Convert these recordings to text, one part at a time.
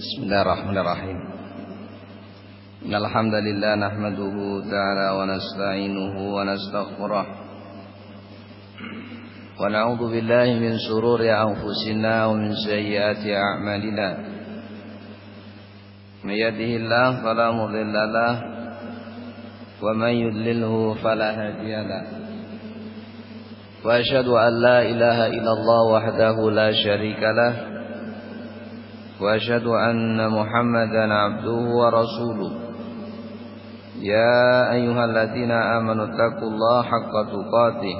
Bismillahirrahmanirrahim. Alhamdulillah nahmaduhu ta'ala wa nasta'inuhu wa nastaghfiruh wa na'udzu billahi min shururi anfusina wa min sayyiati a'malina. May yahdihillahu fala mudilla lahu wa man yudlilhu fala hadiya lahu. Wa asyhadu an la ilaha illallah wahdahu la syarika lahu وأشهد أن محمدا عبده ورسوله يا أيها الذين آمنوا اتقوا الله حق تقاته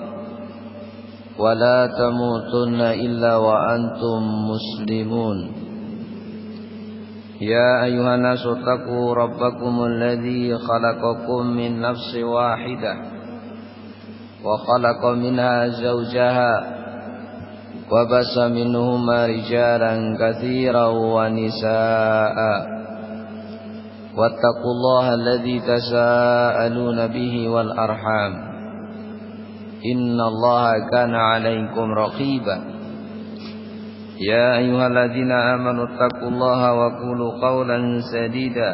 ولا تموتن إلا وأنتم مسلمون يا أيها الناس اتقوا ربكم الذي خلقكم من نفس واحدة وخلق منها زوجها وبث منهما رجالا كثيرا ونساء واتقوا الله الذي تساءلون به والأرحام إن الله كان عليكم رقيبا يا أيها الذين آمنوا اتقوا الله وقولوا قولا سديدا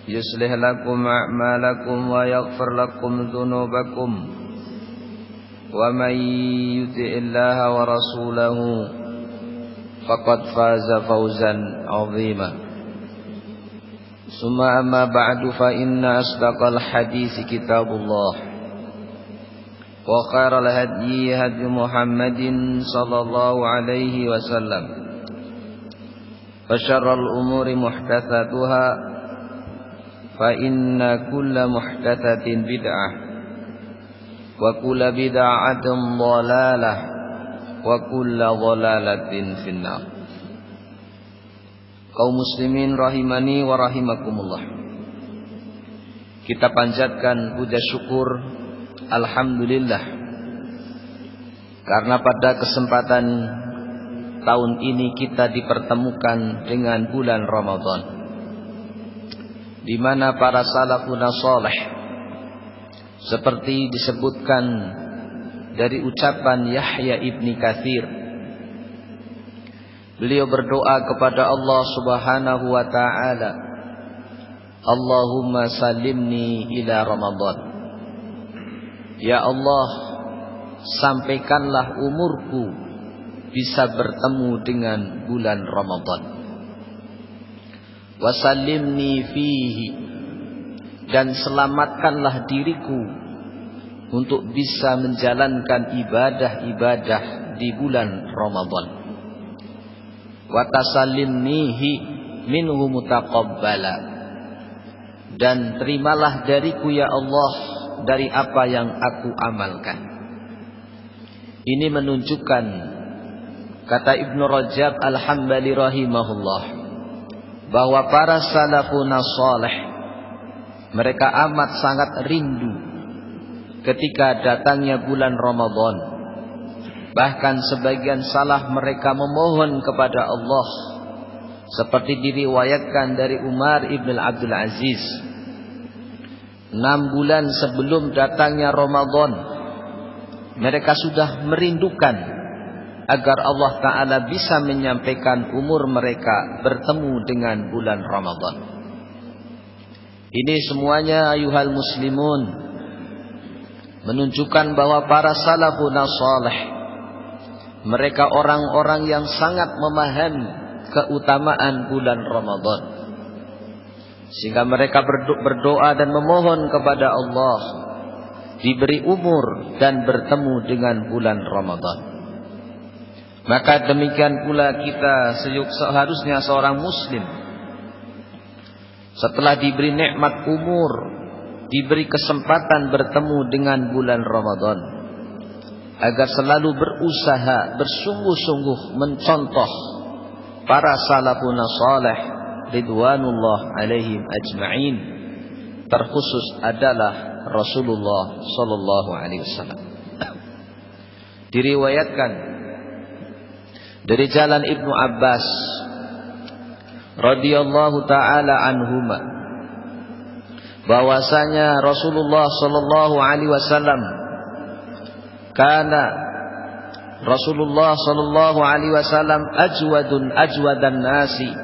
يصلح لكم أعمالكم ويغفر لكم ذنوبكم ومن يطع الله ورسوله فقد فاز فوزا عظيما ثم أما بعد فإن أصدق الحديث كتاب الله وخير الهدي هدي محمد صلى الله عليه وسلم وشر الأمور محدثاتها فإن كل محدثة بدعة وكل بدعة ضلالة وكل ضلالة في النار. Kaum muslimin rahimani wa rahimakumullah. Kita panjatkan puja syukur alhamdulillah karena pada kesempatan tahun ini kita dipertemukan dengan bulan Ramadan, di mana para salafun saleh seperti disebutkan dari ucapan Yahya ibni Katsir, beliau berdoa kepada Allah subhanahu wa ta'ala, Allahumma salimni ila Ramadan. Ya Allah, sampaikanlah umurku bisa bertemu dengan bulan Ramadan. Wa salimni fihi, dan selamatkanlah diriku untuk bisa menjalankan ibadah-ibadah di bulan Ramadan. Wa tasallimnihi minhu mutaqabbala, dan terimalah dariku ya Allah dari apa yang aku amalkan. Ini menunjukkan, kata Ibnu Rajab Al-Hambali rahimahullah, bahwa para salafun salih mereka amat sangat rindu ketika datangnya bulan Ramadan. Bahkan sebagian salah mereka memohon kepada Allah, seperti diriwayatkan dari Umar ibn Abdul Aziz, 6 bulan sebelum datangnya Ramadan mereka sudah merindukan agar Allah Ta'ala bisa menyampaikan umur mereka bertemu dengan bulan Ramadan. Ini semuanya ayuhal muslimun menunjukkan bahwa para salafun salih mereka orang-orang yang sangat memahami keutamaan bulan Ramadan, sehingga mereka berdoa dan memohon kepada Allah diberi umur dan bertemu dengan bulan Ramadan. Maka demikian pula kita seharusnya seorang muslim setelah diberi nikmat umur, diberi kesempatan bertemu dengan bulan Ramadan, agar selalu berusaha bersungguh-sungguh mencontoh para salafun salih ridwanullah alaihim ajma'in, terkhusus adalah Rasulullah sallallahu alaihi wasallam. Diriwayatkan dari jalan Ibnu Abbas radhiyallahu taala anhuma, bahwasanya Rasulullah sallallahu alaihi wasallam kana Rasulullah sallallahu alaihi wasallam ajwadan nasi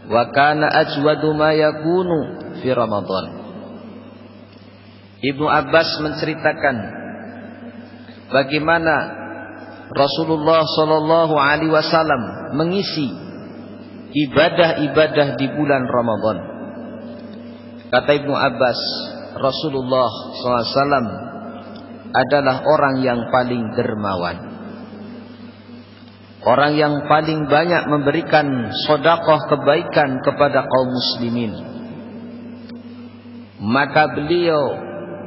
wa kana ajwadu ma yakunu fi Ramadan. Ibnu Abbas menceritakan bagaimana Rasulullah sallallahu alaihi wasallam mengisi ibadah-ibadah di bulan Ramadan. Kata Ibnu Abbas, Rasulullah sallallahu alaihi wasallam adalah orang yang paling dermawan, orang yang paling banyak memberikan sedekah kebaikan kepada kaum muslimin. Maka beliau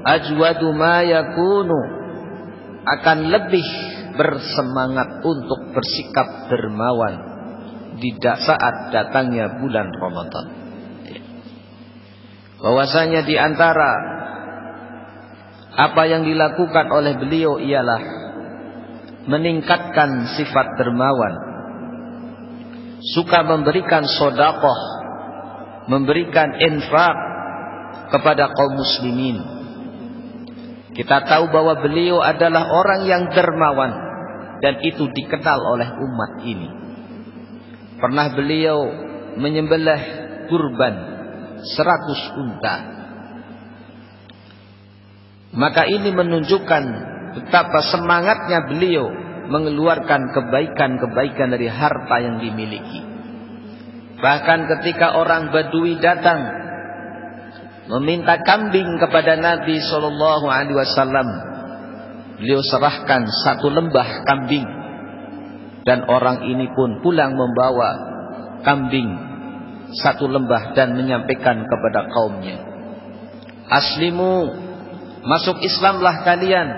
ajwadu ma yakunu, akan lebih bersemangat untuk bersikap dermawan di saat datangnya bulan Ramadan. Bahwasanya di antara apa yang dilakukan oleh beliau ialah meningkatkan sifat dermawan, suka memberikan sedekah, memberikan infak kepada kaum muslimin. Kita tahu bahwa beliau adalah orang yang dermawan, dan itu dikenal oleh umat ini. Pernah beliau menyembelih kurban 100 unta. Maka ini menunjukkan betapa semangatnya beliau mengeluarkan kebaikan-kebaikan dari harta yang dimiliki. Bahkan ketika orang Badui datang meminta kambing kepada Nabi sallallahu alaihi wasallam, beliau serahkan 1 lembah kambing, dan orang ini pun pulang membawa kambing 1 lembah dan menyampaikan kepada kaumnya, aslimu, masuk Islamlah kalian,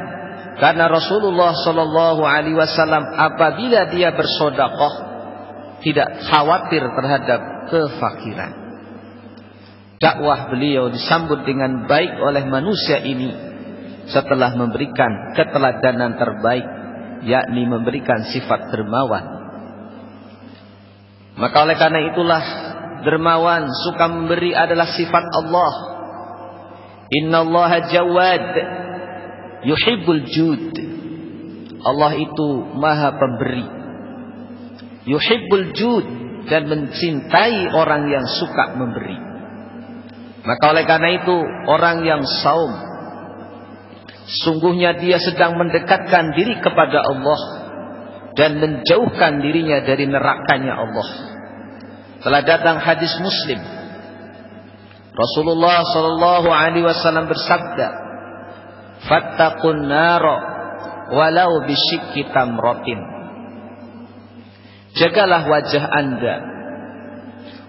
karena Rasulullah sallallahu alaihi wasallam apabila dia bersedekah tidak khawatir terhadap kefakiran. Dakwah beliau disambut dengan baik oleh manusia ini setelah memberikan keteladanan terbaik, yakni memberikan sifat dermawan. Maka oleh karena itulah dermawan, suka memberi adalah sifat Allah. Innallaha jawad yuhibbul jud. Allah itu maha pemberi, yuhibbul jud, dan mencintai orang yang suka memberi. Maka oleh karena itu orang yang saum, sungguhnya dia sedang mendekatkan diri kepada Allah dan menjauhkan dirinya dari nerakanya Allah. Telah datang hadis Muslim, Rasulullah sallallahu alaihi wasallam bersabda, "Fattaqun nara walau bisyikki tamratin." Jagalah wajah Anda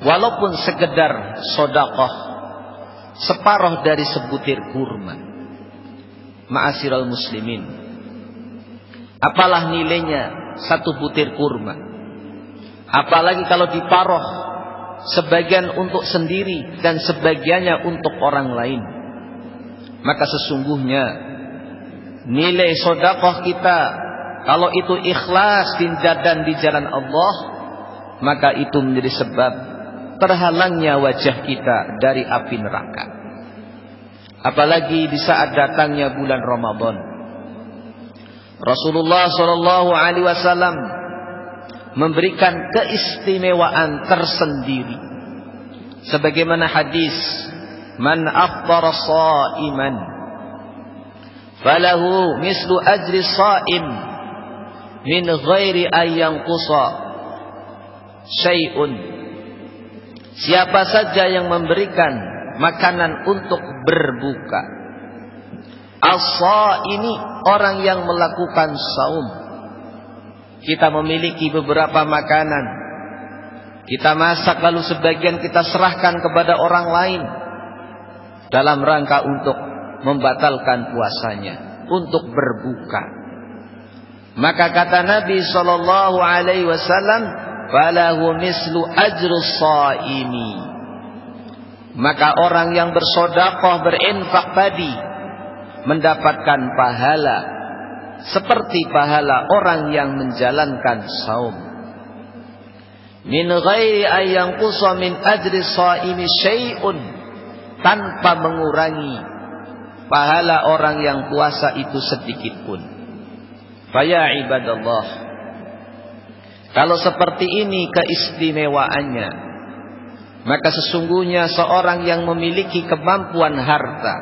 walaupun sekedar sedekah separuh dari sebutir kurma. Ma'asyiral muslimin, apalah nilainya 1 butir kurma? Apalagi kalau diparuh, sebagian untuk sendiri dan sebagiannya untuk orang lain. Maka sesungguhnya nilai sedekah kita, kalau itu ikhlas dan di jalan Allah, maka itu menjadi sebab terhalangnya wajah kita dari api neraka. Apalagi di saat datangnya bulan Ramadan. Rasulullah sallallahu alaihi wasallam memberikan keistimewaan tersendiri, sebagaimana hadis, "Man afṭara sha'iman falahu mislu ajri sha'im min ghairi an yanqusa syai'un." Siapa saja yang memberikan makanan untuk berbuka, as-sha'imi, orang yang melakukan saum. Kita memiliki beberapa makanan, kita masak lalu sebagian kita serahkan kepada orang lain dalam rangka untuk membatalkan puasanya, untuk berbuka. Maka kata Nabi sallallahu alaihi wasallam, "Falahu mislu ajrus shaimi." Maka orang yang bersedekah, berinfak tadi mendapatkan pahala seperti pahala orang yang menjalankan saum. Min ghairi ayyan qusa min ajri shaimi syai'un, tanpa mengurangi pahala orang yang puasa itu sedikit pun. Faya ibadallah, kalau seperti ini keistimewaannya, Maka sesungguhnya seorang yang memiliki kemampuan harta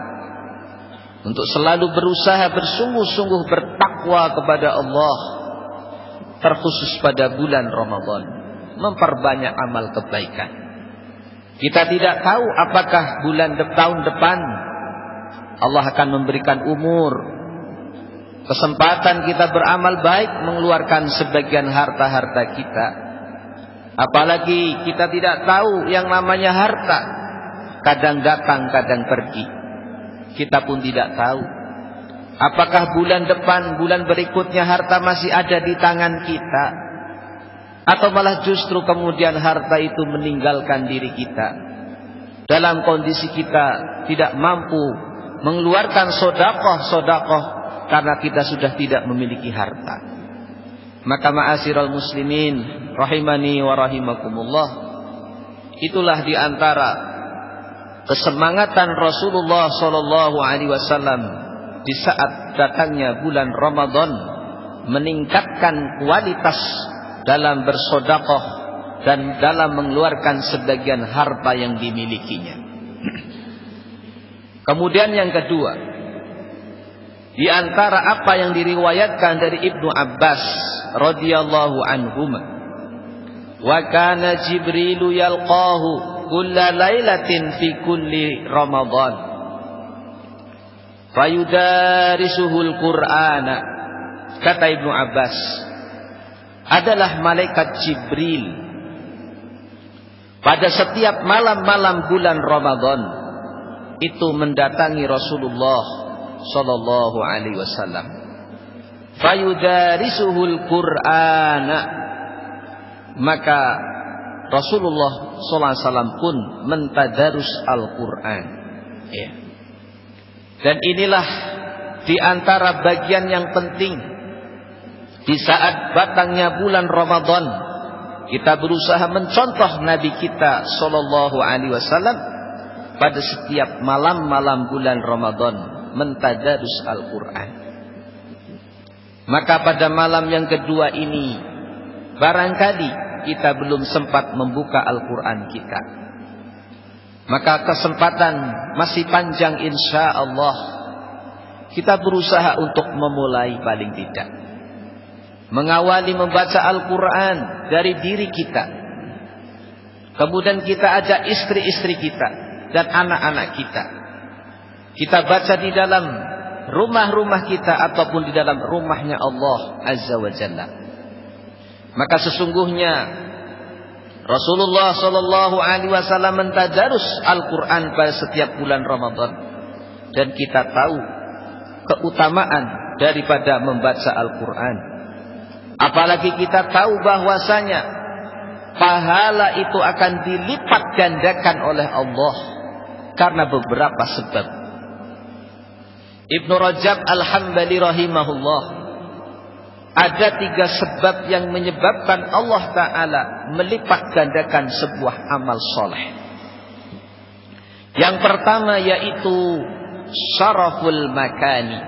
untuk selalu berusaha bersungguh-sungguh bertakwa kepada Allah, terkhusus pada bulan Ramadan, memperbanyak amal kebaikan. Kita tidak tahu apakah tahun depan Allah akan memberikan umur, kesempatan kita beramal baik, mengeluarkan sebagian harta-harta kita. Apalagi kita tidak tahu yang namanya harta, kadang datang, kadang pergi. Kita pun tidak tahu apakah bulan depan, bulan berikutnya harta masih ada di tangan kita, atau malah justru kemudian harta itu meninggalkan diri kita dalam kondisi kita tidak mampu mengeluarkan sedekah karena kita sudah tidak memiliki harta. Maka ma'asyiral muslimin rahimani wa rahimakumullah, itulah di antara kesemangatan Rasulullah sallallahu alaihi wasallam di saat datangnya bulan Ramadan, meningkatkan kualitas dalam bersedekah dan dalam mengeluarkan sebagian harta yang dimilikinya. Kemudian yang kedua, di antara apa yang diriwayatkan dari Ibnu Abbas radhiyallahu anhuma, wa kana Jibrilu yalqahu kulla lailatin fi kulli Ramadan fayudarisuhul Qur'ana. Kata Ibnu Abbas, adalah malaikat Jibril pada setiap malam-malam bulan Ramadan itu mendatangi Rasulullah sallallahu alaihi wasallam, fayudarisuhul Qur'ana, maka Rasulullah sallallahu alaihi wasallam pun mentadarus Al-Qur'an. Ya. Dan inilah di antara bagian yang penting di saat batangnya bulan Ramadan, kita berusaha mencontoh Nabi kita sallallahu alaihi wasallam pada setiap malam-malam bulan Ramadan mentadarus Al-Qur'an. Maka pada malam yang kedua ini barangkali kita belum sempat membuka Al-Qur'an kita. Maka kesempatan masih panjang, insya Allah. Kita berusaha untuk memulai paling tidak, mengawali membaca Al-Quran dari diri kita. Kemudian kita ajak istri-istri kita dan anak-anak kita. Kita baca di dalam rumah-rumah kita ataupun di dalam rumahnya Allah Azza wa Jalla. Maka sesungguhnya Rasulullah sallallahu alaihi wasallam mentadarus Al-Quran pada setiap bulan Ramadan, dan kita tahu keutamaan daripada membaca Al-Quran. Apalagi kita tahu bahwasanya pahala itu akan dilipat gandakan oleh Allah karena beberapa sebab. Ibnu Rajab Al-Hambali rahimahullah, ada 3 sebab yang menyebabkan Allah Ta'ala melipat gandakan sebuah amal soleh. Yang pertama yaitu syaraful makani,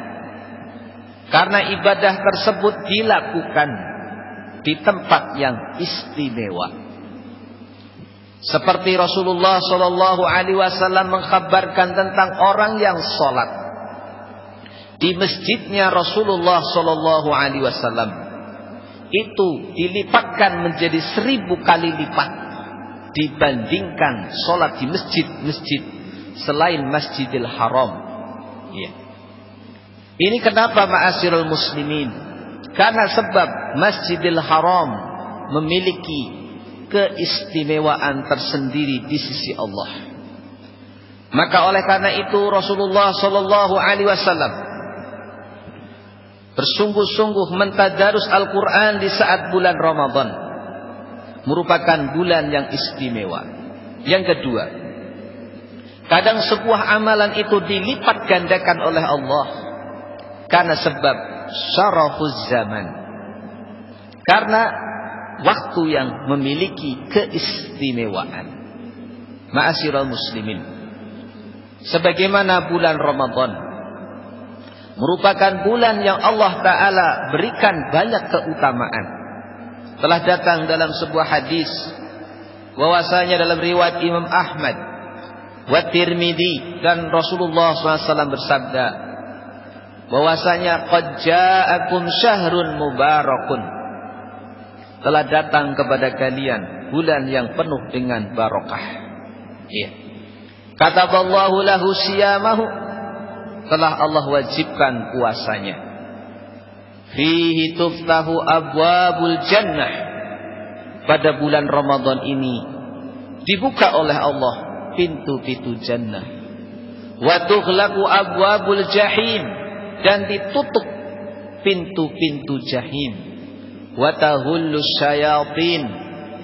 karena ibadah tersebut dilakukan di tempat yang istimewa. Seperti Rasulullah sallallahu alaihi wasallam mengkhabarkan tentang orang yang salat di masjidnya Rasulullah sallallahu alaihi wasallam, itu dilipatkan menjadi 1000 kali lipat dibandingkan salat di masjid-masjid selain Masjidil Haram. Ya. Ini kenapa ma'asyiral muslimin? Karena sebab Masjidil Haram memiliki keistimewaan tersendiri di sisi Allah. Maka oleh karena itu Rasulullah sallallahu alaihi wasallam bersungguh-sungguh mentadarus Al-Quran di saat bulan Ramadan, merupakan bulan yang istimewa. Yang kedua, kadang sebuah amalan itu dilipat gandakan oleh Allah karena sebab syarafuz zaman, karena waktu yang memiliki keistimewaan. Ma'asyiral muslimin, sebagaimana bulan Ramadan merupakan bulan yang Allah Ta'ala berikan banyak keutamaan. Telah datang dalam sebuah hadis bahwasanya dalam riwayat Imam Ahmad wa Tirmidzi dan Rasulullah SAW bersabda bahwasanya qad ja'akum syahrun mubarakun, telah datang kepada kalian bulan yang penuh dengan barakah. Iya. Kataballahu lahu siyamahu, telah Allah wajibkan puasanya. Fihi tuftahu abwabul jannah, pada bulan Ramadan ini dibuka oleh Allah pintu-pintu jannah. Wa tughlaqu abwabul jahim, dan ditutup pintu-pintu jahim. Wa tahullu syayatin,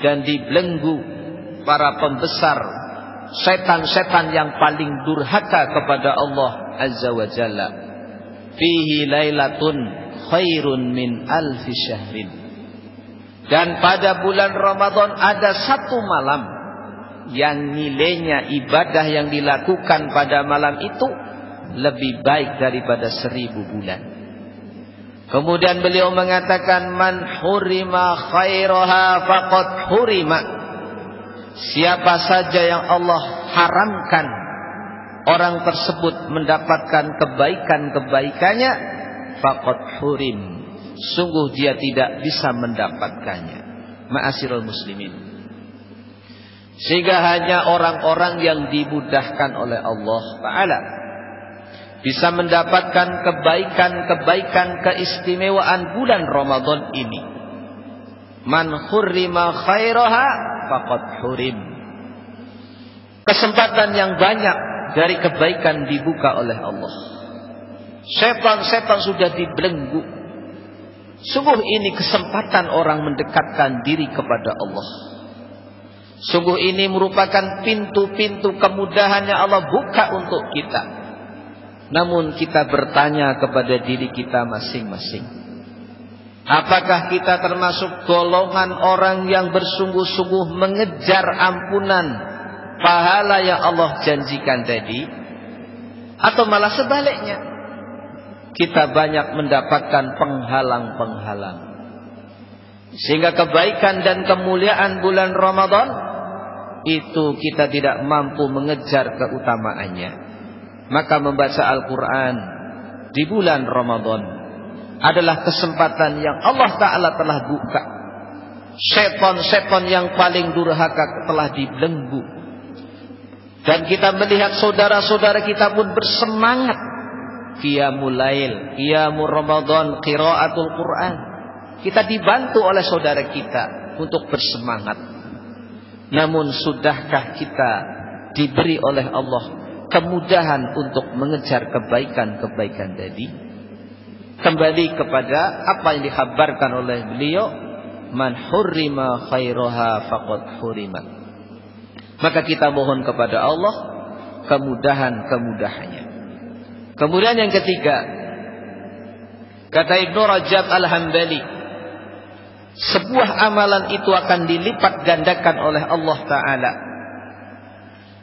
dan dibelenggu para pembesar setan-setan yang paling durhaka kepada Allah Azza wa Jalla. Fihi lailatun khairun min alfi syahrin, dan pada bulan Ramadan ada satu malam yang nilainya ibadah yang dilakukan pada malam itu lebih baik daripada 1000 bulan. Kemudian beliau mengatakan, man hurima khairaha faqad hurima, siapa saja yang Allah haramkan orang tersebut mendapatkan kebaikan-kebaikannya, faqad hurim, sungguh dia tidak bisa mendapatkannya. Ma'asyiral muslimin, sehingga hanya orang-orang yang dimudahkan oleh Allah Ta'ala bisa mendapatkan kebaikan-kebaikan keistimewaan bulan Ramadan ini. Man hurrima khairaha faqad hurim, kesempatan yang banyak dari kebaikan dibuka oleh Allah. Setan-setan sudah dibelenggu. Sungguh ini kesempatan orang mendekatkan diri kepada Allah. Sungguh ini merupakan pintu-pintu kemudahan yang Allah buka untuk kita. Namun kita bertanya kepada diri kita masing-masing, apakah kita termasuk golongan orang yang bersungguh-sungguh mengejar ampunan pahala yang Allah janjikan tadi, atau malah sebaliknya kita banyak mendapatkan penghalang-penghalang, sehingga kebaikan dan kemuliaan bulan Ramadan itu kita tidak mampu mengejar keutamaannya. Maka membaca Al-Quran di bulan Ramadan adalah kesempatan yang Allah Ta'ala telah buka. Setan-setan yang paling durhaka telah dibelenggu, dan kita melihat saudara-saudara kita pun bersemangat qiyamul lail, qiyamul Ramadan, qiraatul Quran. Kita dibantu oleh saudara kita untuk bersemangat. Namun sudahkah kita diberi oleh Allah kemudahan untuk mengejar kebaikan-kebaikan tadi? Kembali kepada apa yang dikhabarkan oleh beliau, man hurrima khairaha faqad hurimat. Maka kita mohon kepada Allah kemudahan-kemudahannya. Kemudian yang ketiga, kata Ibnu Rajab Al-Hambali, sebuah amalan itu akan dilipat gandakan oleh Allah Ta'ala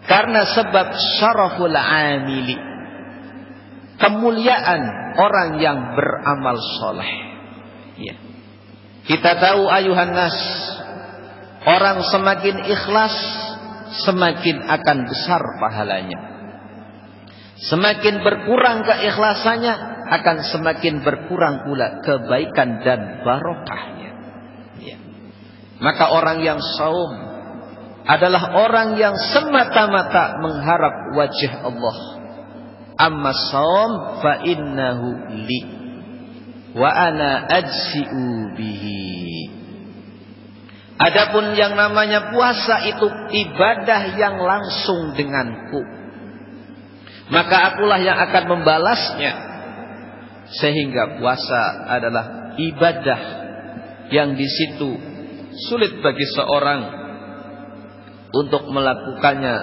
karena sebab syaraful amili, kemuliaan orang yang beramal soleh. Ya. Kita tahu ayuhan nas, orang semakin ikhlas semakin akan besar pahalanya. Semakin berkurang keikhlasannya akan semakin berkurang pula kebaikan dan barokahnya. Ya. Maka orang yang saum adalah orang yang semata-mata mengharap wajah Allah. Amma saum fa innahu li wa ana ajzi'u bihi. Adapun yang namanya puasa itu ibadah yang langsung denganku, maka akulah yang akan membalasnya. Sehingga puasa adalah ibadah yang di situ sulit bagi seorang untuk melakukannya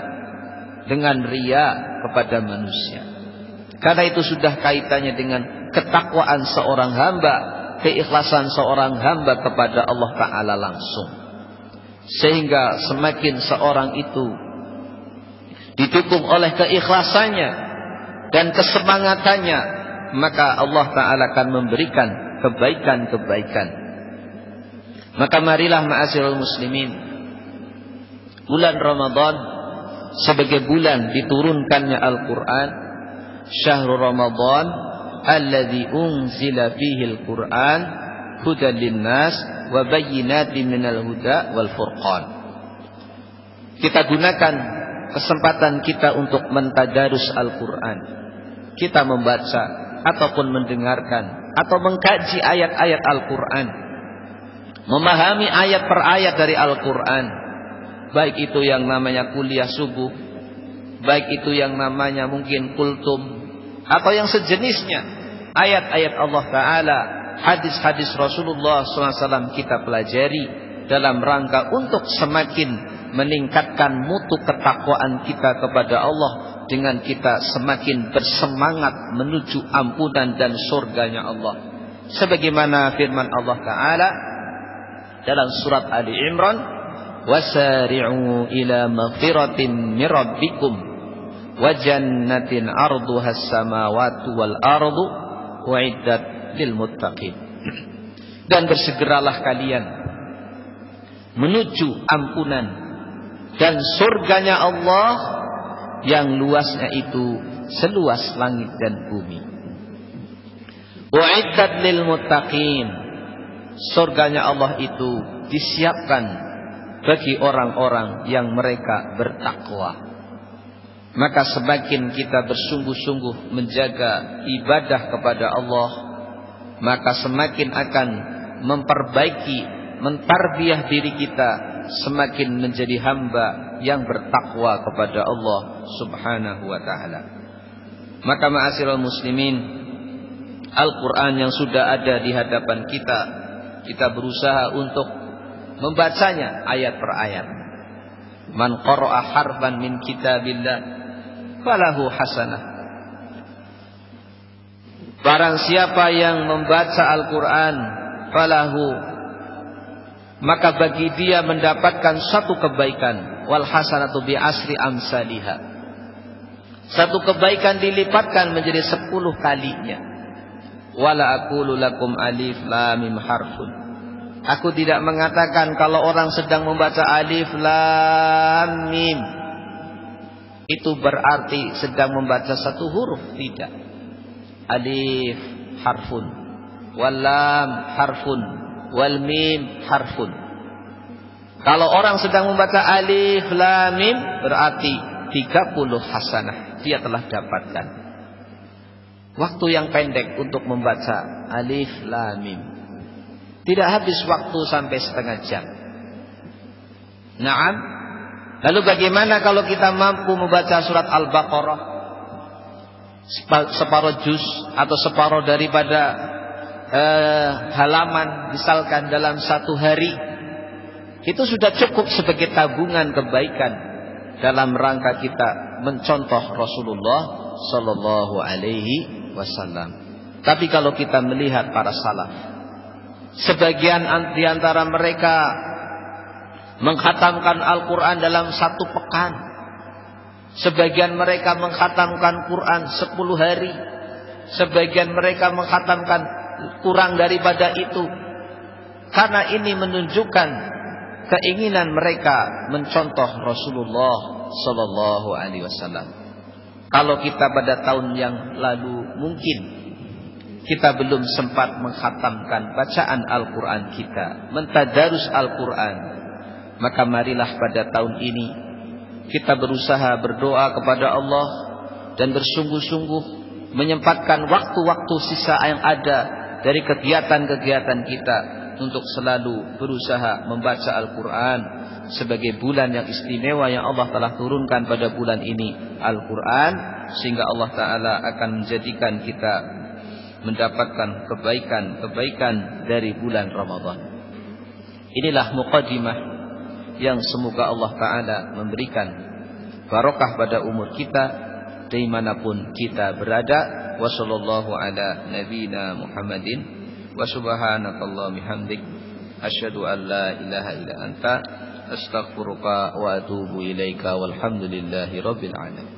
dengan riya kepada manusia. Karena itu sudah kaitannya dengan ketakwaan seorang hamba, keikhlasan seorang hamba kepada Allah Ta'ala langsung. Sehingga semakin seorang itu didukung oleh keikhlasannya dan kesemangatannya, maka Allah Ta'ala akan memberikan kebaikan-kebaikan. Maka marilah ma'asyiral muslimin, bulan Ramadan sebagai bulan diturunkannya Al-Quran. Syahrul Ramadan alladzi unzila fihi al-Quran hudan linnas wa bayyinatin minal huda wal furqan. Kita gunakan kesempatan kita untuk mentadarus Al-Quran. Kita membaca ataupun mendengarkan atau mengkaji ayat-ayat Al-Quran, memahami ayat per ayat dari Al-Quran, baik itu yang namanya kuliah subuh, baik itu yang namanya mungkin kultum, atau yang sejenisnya, ayat-ayat Allah Ta'ala, hadis-hadis Rasulullah SAW kita pelajari dalam rangka untuk semakin meningkatkan mutu ketakwaan kita kepada Allah, dengan kita semakin bersemangat menuju ampunan dan surganya Allah. Sebagaimana firman Allah Ta'ala dalam surat Ali Imran, wasari'u ila maghfiratin min rabbikum wa jannatin arduha as-samawati wal ardu uiddat lil muttaqin. Dan bersegeralah kalian menuju ampunan dan surganya Allah yang luasnya itu seluas langit dan bumi. Uiddat lil muttaqin. Surganya Allah itu disiapkan bagi orang-orang yang mereka bertakwa. Maka semakin kita bersungguh-sungguh menjaga ibadah kepada Allah, maka semakin akan memperbaiki, mentarbiyah diri kita, semakin menjadi hamba yang bertakwa kepada Allah Subhanahu wa ta'ala. Maka ma'asyiral muslimin, Al-Quran yang sudah ada di hadapan kita, kita berusaha untuk membacanya ayat per ayat. Man qara'a harfan min kitabillah falahu hasanah. Barang siapa yang membaca Al-Quran, falahu, maka bagi dia mendapatkan satu kebaikan. Wal hasanatu bi asri amsalihha. Satu kebaikan dilipatkan menjadi 10 kalinya. Wala aqulu lakum alif lam mim harfun. Aku tidak mengatakan kalau orang sedang membaca alif lam mim itu berarti sedang membaca satu huruf. Tidak. Alif harfun, wal lam harfun, wal mim harfun. Kalau orang sedang membaca alif lam mim berarti 30 hasanah dia telah dapatkan. Waktu yang pendek untuk membaca alif lam mim. Tidak habis waktu sampai setengah jam. Naam. Lalu bagaimana kalau kita mampu membaca surat Al-Baqarah separuh juz atau separuh daripada halaman misalkan dalam satu hari? Itu sudah cukup sebagai tabungan kebaikan dalam rangka kita mencontoh Rasulullah Sallallahu Alaihi Wasallam. Tapi kalau kita melihat para salaf, sebagian di antara mereka mengkhatamkan Al-Quran dalam 1 pekan. Sebagian mereka mengkhatamkan Quran 10 hari. Sebagian mereka mengkhatamkan kurang daripada itu. Karena ini menunjukkan keinginan mereka mencontoh Rasulullah Sallallahu Alaihi Wasallam. Kalau kita pada tahun yang lalu mungkin kita belum sempat mengkhatamkan bacaan Al-Quran kita, mentadarus Al-Quran, maka marilah pada tahun ini kita berusaha berdoa kepada Allah dan bersungguh-sungguh menyempatkan waktu-waktu sisa yang ada dari kegiatan-kegiatan kita untuk selalu berusaha membaca Al-Quran sebagai bulan yang istimewa yang Allah telah turunkan pada bulan ini Al-Quran, sehingga Allah Ta'ala akan menjadikan kita mendapatkan kebaikan-kebaikan dari bulan Ramadan. Inilah muqaddimah yang semoga Allah Ta'ala memberikan barokah pada umur kita dimanapun kita berada. Wa sallallahu ala nabiyina Muhammadin wa subhanakallahumma bihamdik asyhadu an la ilaha illa anta astaghfiruka wa atubu ilaika walhamdulillahi rabbil alamin.